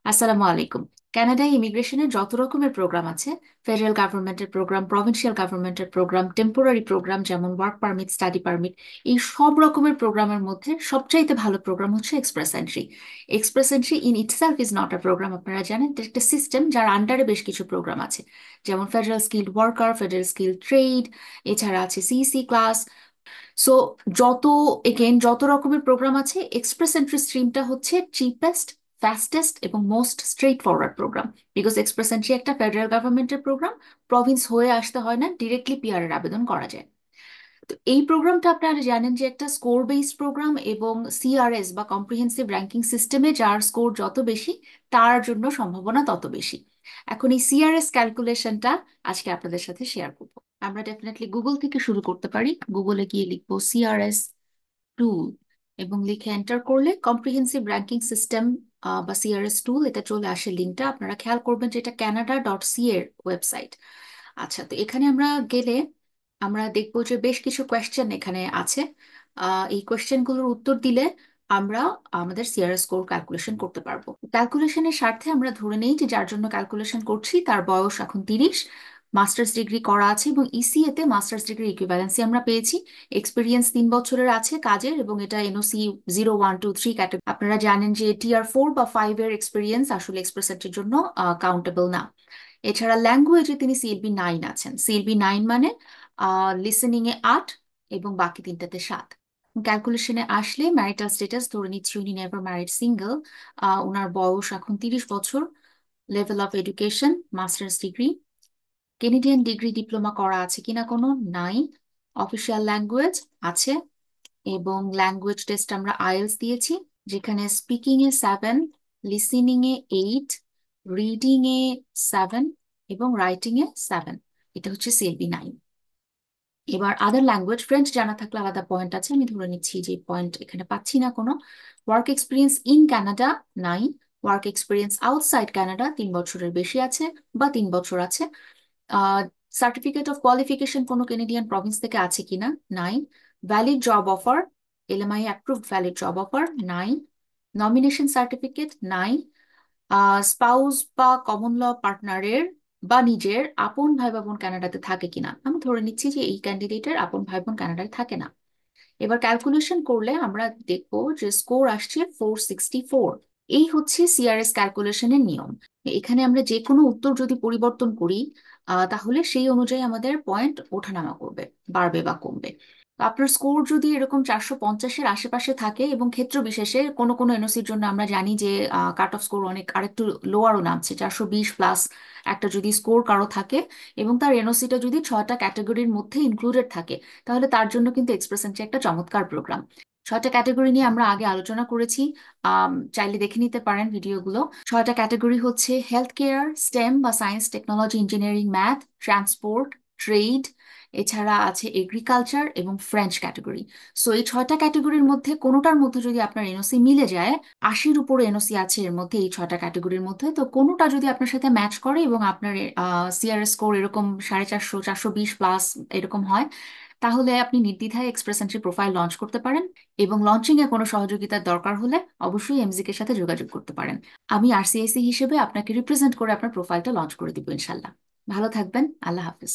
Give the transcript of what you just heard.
আসসালামু আলাইকুম। কানাডায় ইমিগ্রেশনের যত রকমের প্রোগ্রাম আছে, ফেডারেল গভর্নমেন্টের প্রোগ্রাম, প্রভিন্সিয়াল গভর্নমেন্টের প্রোগ্রাম, টেম্পোরারি প্রোগ্রাম যেমন ওয়ার্ক পারমিট, স্টাডি পারমিট, এই সব রকমের প্রোগ্রামের মধ্যে সবচাইতে ভালো প্রোগ্রাম হচ্ছে express entry. Express entry in itself is not a programme, আপনারা জানেন এটা একটা সিস্টেম যার আন্ডারে বেশ কিছু প্রোগ্রাম আছে, যেমন federal skilled worker, federal skilled trade, এছাড়া আছে সিইসি ক্লাস। সো যত যত রকমের প্রোগ্রাম আছে, এক্সপ্রেস এন্ট্রি স্ট্রিমটা হচ্ছে চিপেস্ট, ফাস্টেস্ট এবং most straightforward programme. Because express entry একটা ফেডারেল গভর্নমেন্টের প্রোগ্রাম, প্রভিন্স হয়ে আসতে হয় না, ডিরেক্টলি পিআর এর আবেদন করা যায়। তো এই প্রোগ্রামটা আপনারা জানেন যে একটা স্কোর বেসড প্রোগ্রাম, এবং সিআরএস বা কম্প্রিহেন্সিভ র্যাঙ্কিং সিস্টেমে যার স্কোর যত বেশি তার জন্য সম্ভাবনা তত বেশি। এখন এই সিআরএস ক্যালকুলেশনটা আজকে আপনাদের সাথে শেয়ার করব। আমরা ডেফিনেটলি গুগল থেকে শুরু করতে পারি। গুগলে গিয়ে লিখবো সিআরএস টুল এবং লিখে এন্টার করলে কম্প্রিহেন্সিভ র্যাঙ্কিং সিস্টেম বা সিআরএস টুল এটা চলে আসে। লিঙ্কটা আপনারা খেয়াল করবেন যে এটা canada.ca এর ওয়েবসাইট। আচ্ছা, তো এখানে আমরা গেলে আমরা দেখবো যে বেশ কিছু কোয়েশ্চেন এখানে আছে। এই কোয়েশ্চেনগুলোর উত্তর দিলে আমরা আমাদের সিআরএস স্কোর ক্যালকুলেশন করতে পারবো। ক্যালকুলেশনের স্বার্থে আমরা ধরে নেই যে যার জন্য ক্যালকুলেশন করছি তার বয়স এখন 30, মাস্টার্স ডিগ্রি করা আছে এবং ইসিএ তে মাস্টার্স ডিগ্রি ইকুইভ্যালেন্সি আমরা পেয়েছি। এক্সপিরিয়েন্স 3 বছরের আছে কাজের, এবং এটা এনওসি 0, 1, 2, 3 ক্যাটাগরি। আপনারা জানেন যে টিআর 4 বা 5 এর এক্সপিরিয়েন্স আসলে এক্সপ্রেস এন্ট্রির জন্য কাউন্টেবল না। এছাড়া ল্যাঙ্গুয়েজে তিনি সিএলবি 9 আছেন। সিএলবি 9 মানে লিসেনিং এ 8 এবং বাকি তিনটাতে 7। ক্যালকুলেশনে আসলে ম্যারিটাল স্ট্যাটাস ধরে নিচ্ছি উনি নেভার ম্যারিড, সিঙ্গেল। ওনার বয়স এখন 30 বছর। Level of education masters degree. Canadian degree diploma করা আছে কিনা কোনো, নাই। অফিসিয়াল ল্যাঙ্গুয়েজ আছে, এবং ল্যাঙ্গুয়েজ টেস্ট আমরা আইএলস দিয়েছি, যেখানে speaking A 7, listening A 8, reading a 7 এবং রাইটিং এ 7। এটা হচ্ছে সিএলবি 9। এবার আদার ল্যাঙ্গুয়েজ, ফ্রেঞ্চ জানা থাকলে আলাদা পয়েন্ট আছে, আমি ধরে নিচ্ছি যে পয়েন্ট এখানে পাচ্ছি না কোনো। ওয়ার্ক এক্সপিরিয়েন্স ইন কানাডা নাই। ওয়ার্ক এক্সপিরিয়েন্স আউটসাইড কানাডা 3 বছরের বেশি আছে বা 3 বছর আছে। সার্টিফিকেট অফ কোয়ালিফিকেশন কোনো কেনেডিয়ান প্রভিন্স থেকে আছে কিনা, নাই। Valid job offer, LMI approved valid job offer, নাই। নমিনেশন সার্টিফিকেট নাই। স্পাউস বা কমন ল পার্টনারের বা নিজের আপন ভাই বোন কানাডাতে থাকে কিনা, আমি ধরে নিচ্ছি যে এই ক্যান্ডিডেটের আপন ভাই বোন কানাডায় থাকে না। এবার ক্যালকুলেশন করলে আমরা দেখবো যে স্কোর আসছে 464। এই হচ্ছে সিআরএস ক্যালকুলেশনের নিয়ম। এখানে আমরা যে কোনো উত্তর যদি পরিবর্তন করি, তাহলে সেই অনুযায়ী আমাদের পয়েন্ট ওঠানামা করবে, বাড়বে বা কমবে। তো আপনার স্কোর যদি এরকম 450-এর আশেপাশে থাকে, এবং ক্ষেত্র বিশেষে কোনো কোনো এনওসির জন্য আমরা জানি যে কাট অফ স্কোর অনেক আরেকটু লোয়ারও নামছে, 420+ একটা যদি স্কোর কারো থাকে, এবং তার এনওসিটা যদি 6টা ক্যাটাগরির মধ্যে ইনক্লুডেড থাকে, তাহলে তার জন্য কিন্তু এক্সপ্রেস এন্ট্রি একটা চমৎকার প্রোগ্রাম। 6টা ক্যাটাগরি নিয়ে আমরা আগে আলোচনা করেছি, চাইলে দেখে নিতে পারেন ভিডিওগুলো। 6টা ক্যাটাগরি হচ্ছে হেলথ কেয়ার, স্টেম বা science, technology, engineering, math, transport, trade, এছাড়া আছে এগ্রিকালচার এবং ফ্রেঞ্চ ক্যাটাগরি। সো এই 6টা ক্যাটাগরির মধ্যে কোনোটার মধ্যে যদি আপনার এনওসি মিলে যায়, 80-র উপরে এনওসি আছে এর মধ্যে, এই 6টা ক্যাটাগরির মধ্যে, তো কোনোটা যদি আপনার সাথে ম্যাচ করে এবং আপনার সিআরএস স্কোর এরকম 450, 420+ এরকম হয়, তাহলে আপনি নির্দ্বিধায় এক্সপ্রেস এন্ট্রি প্রোফাইল লঞ্চ করতে পারেন। এবং লঞ্চিং এ কোনো সহযোগিতার দরকার হলে অবশ্যই এমজিকে সাথে যোগাযোগ করতে পারেন। আমি আরসিআইসি হিসেবে আপনাকে রিপ্রেজেন্ট করে আপনার প্রোফাইলটা লঞ্চ করে দিব ইনশাল্লাহ। ভালো থাকবেন। আল্লাহ হাফিজ।